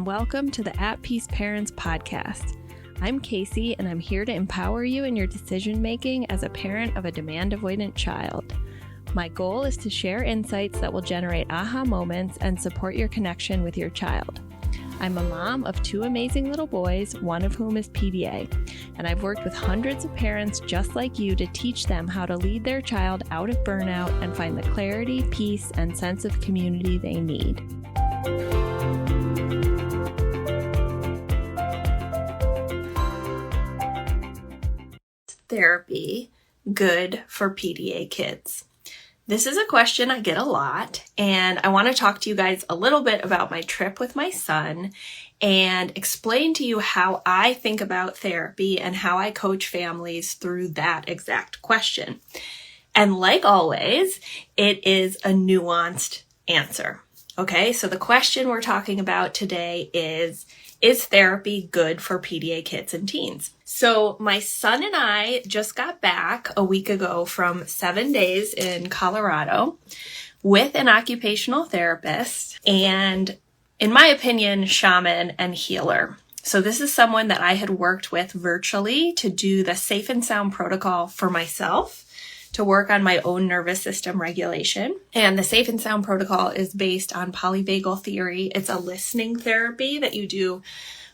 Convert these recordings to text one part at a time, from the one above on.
and welcome to the At Peace Parents podcast. I'm Casey, and I'm here to empower you in your decision making as a parent of a demand-avoidant child. My goal is to share insights that will generate aha moments and support your connection with your child. I'm a mom of two amazing little boys, one of whom is PDA, and I've worked with hundreds of parents just like you to teach them how to lead their child out of burnout and find the clarity, peace, and sense of community they need. Therapy good for PDA kids? This is a question I get a lot, and I want to talk to you guys a little bit about my trip with my son and explain to you how I think about therapy and how I coach families through that exact question. And like always, it is a nuanced answer. Okay, so the question we're talking about today is therapy good for PDA kids and teens? So my son and I just got back a week ago from 7 days in Colorado with an occupational therapist and, in my opinion, shaman and healer. So this is someone that I had worked with virtually to do the Safe and Sound protocol for myself, to work on my own nervous system regulation. And the Safe and Sound protocol is based on polyvagaltheory. It's a listening therapy that you do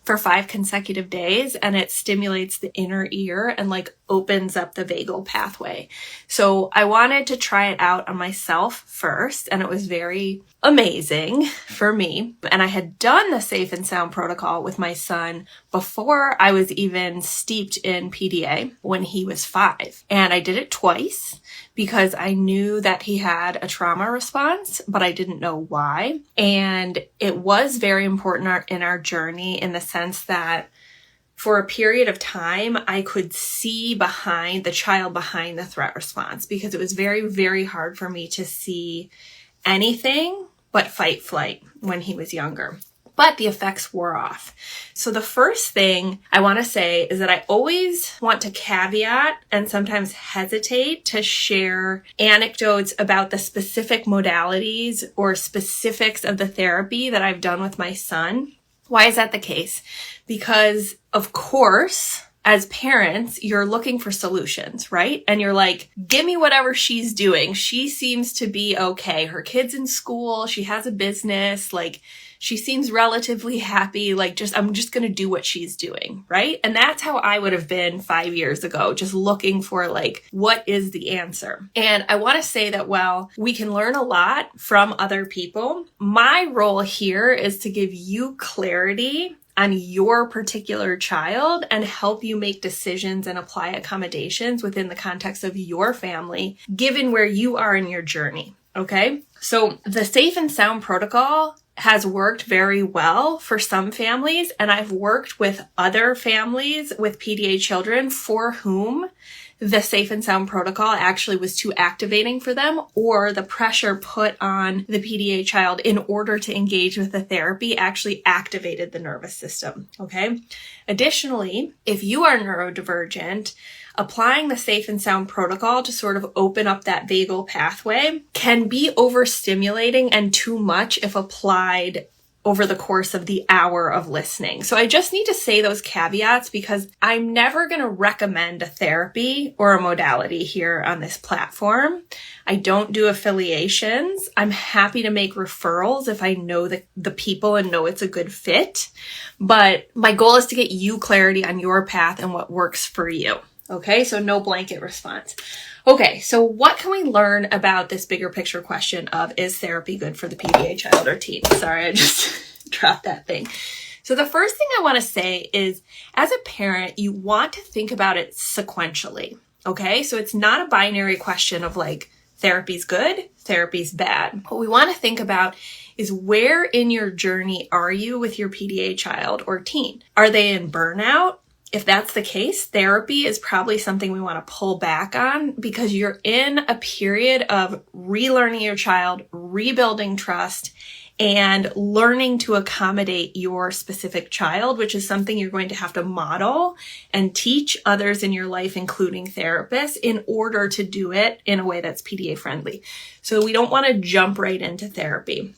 for 5 consecutive days, and it stimulates the inner ear and opens up the vagal pathway. So I wanted to try it out on myself first, and it was very amazing for me. And I had done the Safe and Sound protocol with my son before I was even steeped in PDA when he was 5. And I did it twice because I knew that he had a trauma response, but I didn't know why. And it was very important in our journey in the sense that for a period of time, I could see the child behind the threat response, because it was very, very hard for me to see anything but fight flight when he was younger. But the effects wore off. So the first thing I want to say is that I always want to caveat and sometimes hesitate to share anecdotes about the specific modalities or specifics of the therapy that I've done with my son. Why is that the case? Because, of course, as parents, you're looking for solutions, right? And you're like, give me whatever she's doing. She seems to be okay. Her kid's in school. She has a business. She seems relatively happy. I'm just going to do what she's doing, right? And that's how I would have been 5 years ago, just looking for what is the answer? And I want to say that while we can learn a lot from other people, my role here is to give you clarity on your particular child and help you make decisions and apply accommodations within the context of your family, given where you are in your journey. Okay? So the Safe and Sound protocol has worked very well for some families, and I've worked with other families with PDA children for whom the Safe and Sound protocol actually was too activating for them, or the pressure put on the PDA child in order to engage with the therapy actually activated the nervous system, okay? Additionally, if you are neurodivergent, applying the Safe and Sound protocol to sort of open up that vagal pathway can be overstimulating and too much if applied over the course of the hour of listening. So I just need to say those caveats because I'm never going to recommend a therapy or a modality here on this platform. I don't do affiliations. I'm happy to make referrals if I know the people and know it's a good fit. But my goal is to get you clarity on your path and what works for you. Okay, so no blanket response. Okay, so what can we learn about this bigger picture question of, is therapy good for the PDA child or teen? Sorry, I just dropped that thing. So the first thing I want to say is, as a parent, you want to think about it sequentially. Okay, so it's not a binary question of therapy's good, therapy's bad. What we want to think about is, where in your journey are you with your PDA child or teen? Are they in burnout? If that's the case, therapy is probably something we want to pull back on, because you're in a period of relearning your child, rebuilding trust, and learning to accommodate your specific child, which is something you're going to have to model and teach others in your life, including therapists, in order to do it in a way that's PDA friendly. So we don't want to jump right into therapy.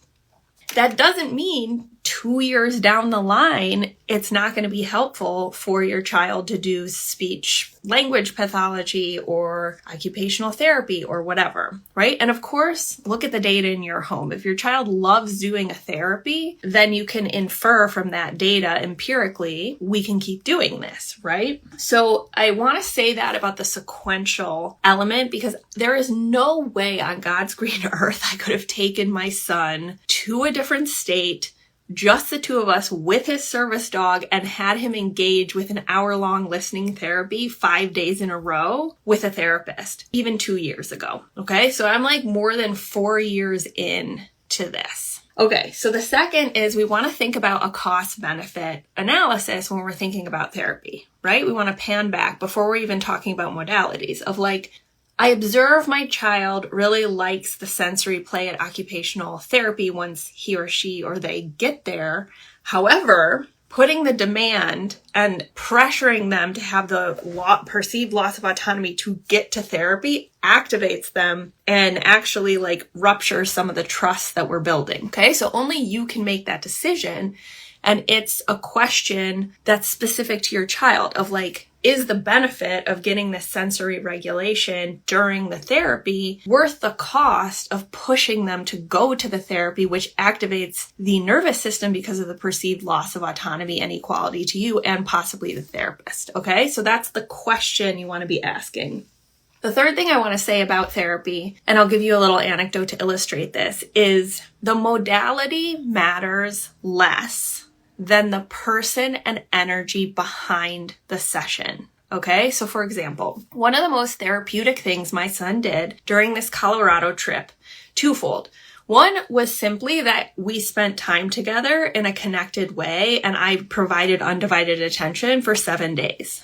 That doesn't mean 2 years down the line, it's not going to be helpful for your child to do speech language pathology or occupational therapy or whatever, right? And of course, look at the data in your home. If your child loves doing a therapy, then you can infer from that data empirically, we can keep doing this, right? So I want to say that about the sequential element, because there is no way on God's green earth I could have taken my son to a different state, just the two of us with his service dog, and had him engage with an hour-long listening therapy 5 days in a row with a therapist, even 2 years ago. Okay, so I'm like more than 4 years in to this. Okay, so the second is we want to think about a cost-benefit analysis when we're thinking about therapy, right? We want to pan back before we're even talking about modalities of like, I observe my child really likes the sensory play at occupational therapy once he or she or they get there. However, putting the demand and pressuring them to have the perceived loss of autonomy to get to therapy activates them and actually like ruptures some of the trust that we're building. Okay, so only you can make that decision. And it's a question that's specific to your child of like, is the benefit of getting this sensory regulation during the therapy worth the cost of pushing them to go to the therapy, which activates the nervous system because of the perceived loss of autonomy and equality to you and possibly the therapist? Okay, so that's the question you want to be asking. The third thing I want to say about therapy, and I'll give you a little anecdote to illustrate this, is the modality matters less than the person and energy behind the session. Okay, so for example, one of the most therapeutic things my son did during this Colorado trip, twofold. One was simply that we spent time together in a connected way, and I provided undivided attention for 7 days.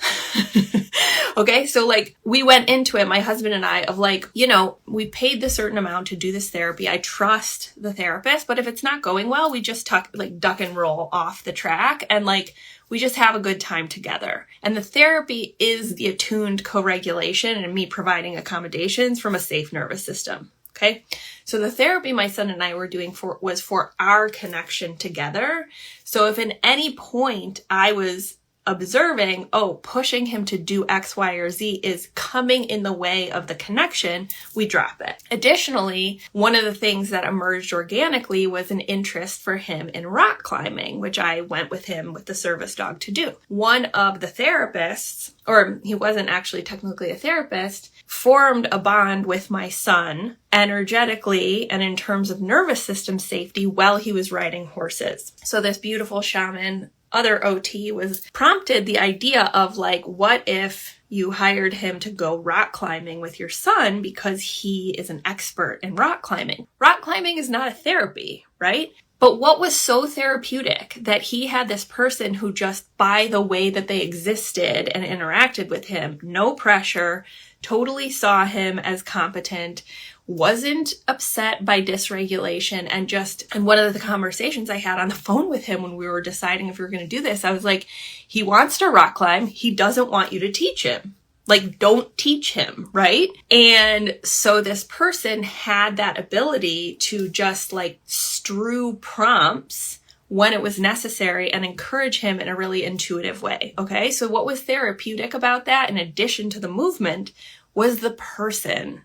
Okay, so like we went into it, my husband and I, of like, you know, we paid the certain amount to do this therapy. I trust the therapist, but if it's not going well, we just duck and roll off the track, and like we just have a good time together. And the therapy is the attuned co-regulation and me providing accommodations from a safe nervous system. Okay, so the therapy my son and I were doing was for our connection together. So if at any point I was observing, pushing him to do X, Y, or Z is coming in the way of the connection, we drop it. Additionally, one of the things that emerged organically was an interest for him in rock climbing, which I went with him with the service dog to do. One of the therapists, or he wasn't actually technically a therapist, formed a bond with my son energetically and in terms of nervous system safety while he was riding horses. So this beautiful shaman, other OT, was prompted the idea of like, what if you hired him to go rock climbing with your son because he is an expert in rock climbing? Rock climbing is not a therapy, right? But what was so therapeutic that he had this person who just by the way that they existed and interacted with him, no pressure, totally saw him as competent, wasn't upset by dysregulation, and one of the conversations I had on the phone with him when we were deciding if we were going to do this, I was like, he wants to rock climb. He doesn't want you to teach him. Like, don't teach him, right? And so this person had that ability to just like strew prompts when it was necessary and encourage him in a really intuitive way. Okay, so what was therapeutic about that, in addition to the movement, was the person.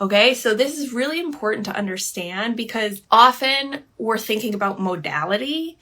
Okay, so this is really important to understand because often we're thinking about modality.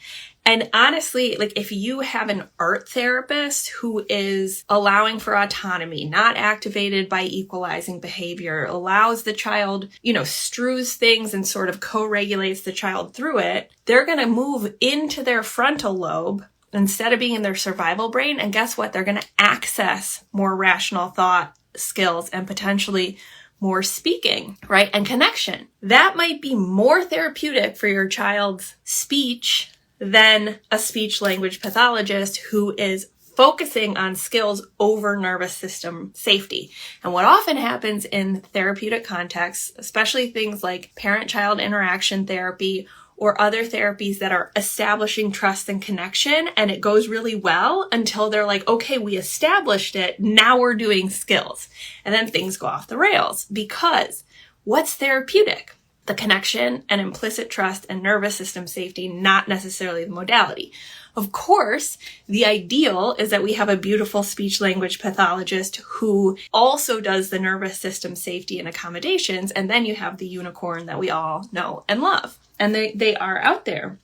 And honestly, like if you have an art therapist who is allowing for autonomy, not activated by equalizing behavior, allows the child, strews things and sort of co-regulates the child through it, they're going to move into their frontal lobe instead of being in their survival brain. And guess what? They're going to access more rational thought skills and potentially more speaking, right? And connection. That might be more therapeutic for your child's speech than a speech language pathologist who is focusing on skills over nervous system safety. And what often happens in therapeutic contexts, especially things like parent-child interaction therapy or other therapies that are establishing trust and connection, and it goes really well until they're like, okay, we established it, now we're doing skills. And then things go off the rails because what's therapeutic? the connection and implicit trust and nervous system safety, not necessarily the modality. Of course, the ideal is that we have a beautiful speech language pathologist who also does the nervous system safety and accommodations, and then you have the unicorn that we all know and love. And they are out there.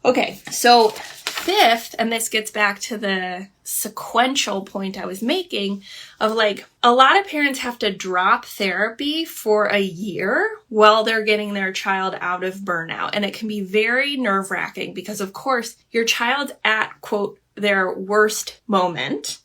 Okay, so fifth, and this gets back to the sequential point I was making of like, a lot of parents have to drop therapy for a year while they're getting their child out of burnout. And it can be very nerve-wracking because, of course, your child's at, quote, their worst moment.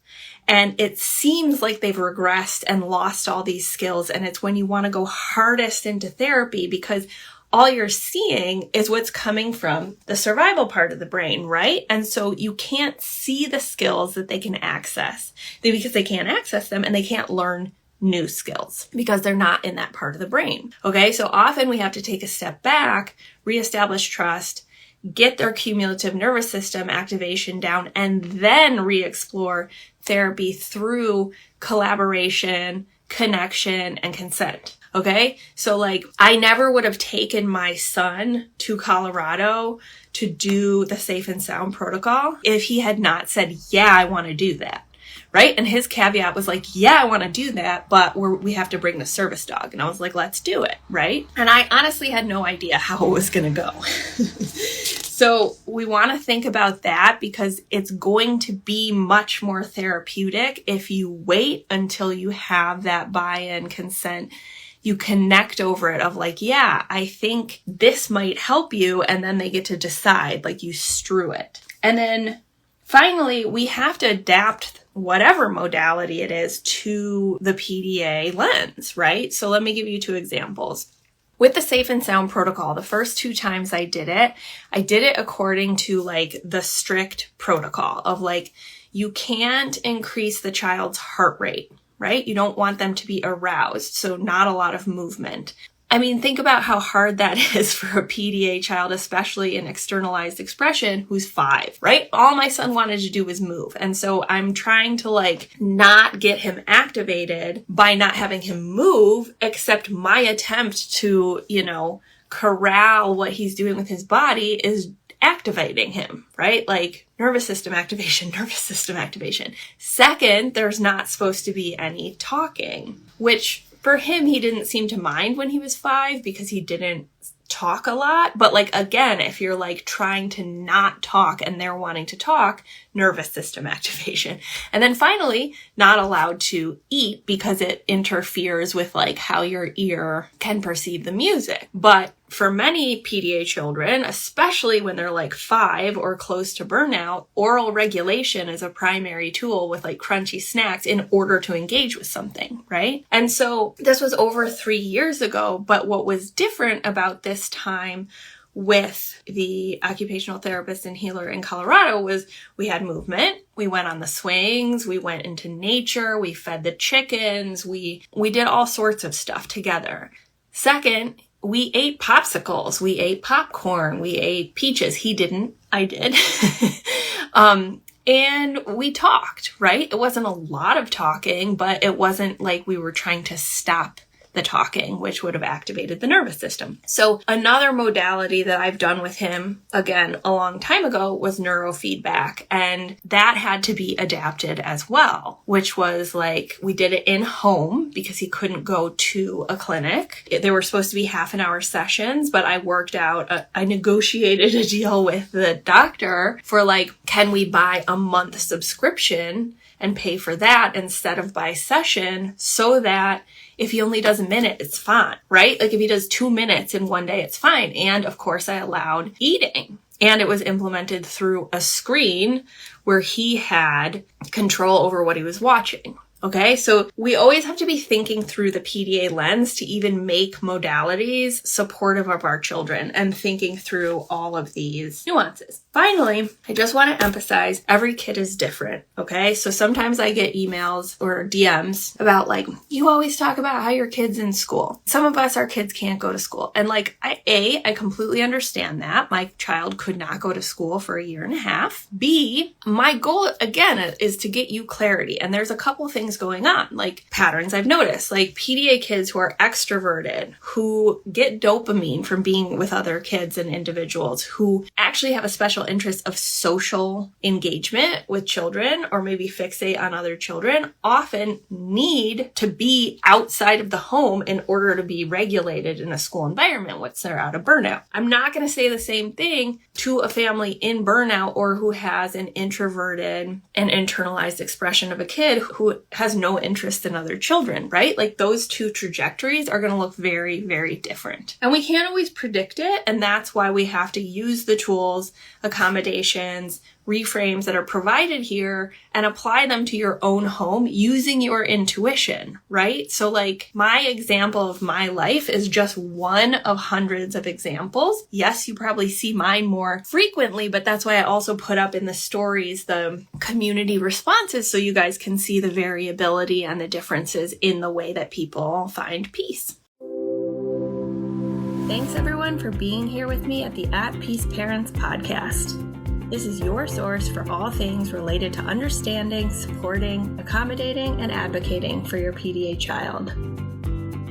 And it seems like they've regressed and lost all these skills. And it's when you want to go hardest into therapy because all you're seeing is what's coming from the survival part of the brain, right? And so you can't see the skills that they can access because they can't access them and they can't learn new skills because they're not in that part of the brain. Okay, so often we have to take a step back, reestablish trust, get their cumulative nervous system activation down, and then re-explore therapy through collaboration, connection, and consent. Okay, so like I never would have taken my son to Colorado to do the safe and sound protocol if he had not said, yeah, I want to do that. Right. And his caveat was like, yeah, I want to do that, but we have to bring the service dog. And I was like, let's do it. Right. And I honestly had no idea how it was going to go. So we want to think about that because it's going to be much more therapeutic if you wait until you have that buy-in, consent, you connect over it of like, yeah, I think this might help you. And then they get to decide, like you strew it. And then finally, we have to adapt whatever modality it is to the PDA lens, right? So let me give you 2 examples. With the safe and sound protocol, the first 2 times I did it according to like the strict protocol of like, you can't increase the child's heart rate, right? You don't want them to be aroused. So not a lot of movement. I mean, think about how hard that is for a PDA child, especially in externalized expression, who's 5, right? All my son wanted to do was move. And so I'm trying to like not get him activated by not having him move, except my attempt to, corral what he's doing with his body is activating him, right? Like nervous system activation, nervous system activation. Second, there's not supposed to be any talking, which for him, he didn't seem to mind when he was 5 because he didn't talk a lot. But like, again, if you're like trying to not talk and they're wanting to talk, nervous system activation. And then finally, not allowed to eat because it interferes with like how your ear can perceive the music. But for many PDA children, especially when they're like 5 or close to burnout, oral regulation is a primary tool with like crunchy snacks in order to engage with something, right? And so this was over 3 years ago, but what was different about this time with the occupational therapist and healer in Colorado was we had movement. We went on the swings. We went into nature. We fed the chickens. We did all sorts of stuff together. Second, we ate popsicles, we ate popcorn, we ate peaches. He didn't, I did. And we talked, right? It wasn't a lot of talking, but it wasn't like we were trying to stop the talking, which would have activated the nervous system. So another modality that I've done with him, again, a long time ago, was neurofeedback. And that had to be adapted as well, which was like, we did it in home because he couldn't go to a clinic. There were supposed to be half-an-hour sessions, but I negotiated a deal with the doctor for like, can we buy a month subscription and pay for that instead of by session so that if he only does a minute, it's fine, right? Like if he does 2 minutes in one day, it's fine. And of course I allowed eating, and it was implemented through a screen where he had control over what he was watching. Okay. So we always have to be thinking through the PDA lens to even make modalities supportive of our children and thinking through all of these nuances. Finally, I just want to emphasize every kid is different, okay? So sometimes I get emails or DMs about like, you always talk about how your kid's in school. Some of us, our kids can't go to school. And like, I completely understand that. My child could not go to school for a year and a half. B, my goal, again, is to get you clarity. And there's a couple things going on, like patterns I've noticed, like PDA kids who are extroverted, who get dopamine from being with other kids and individuals, who actually have a special interest of social engagement with children or maybe fixate on other children, often need to be outside of the home in order to be regulated in a school environment once they're out of burnout. I'm not going to say the same thing to a family in burnout or who has an introverted and internalized expression of a kid who has no interest in other children, right? Like those two trajectories are going to look very, very different. And we can't always predict it. And that's why we have to use the tools, accommodations, reframes that are provided here and apply them to your own home using your intuition, right? So like my example of my life is just one of hundreds of examples. Yes, you probably see mine more frequently, but that's why I also put up in the stories the community responses so you guys can see the variability and the differences in the way that people find peace. Thanks everyone for being here with me at the At Peace Parents podcast. This is your source for all things related to understanding, supporting, accommodating, and advocating for your PDA child.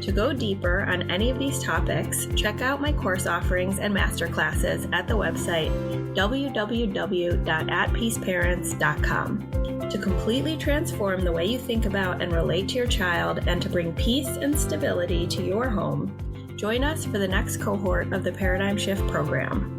To go deeper on any of these topics, check out my course offerings and masterclasses at the website www.atpeaceparents.com. To completely transform the way you think about and relate to your child and to bring peace and stability to your home, join us for the next cohort of the Paradigm Shift program.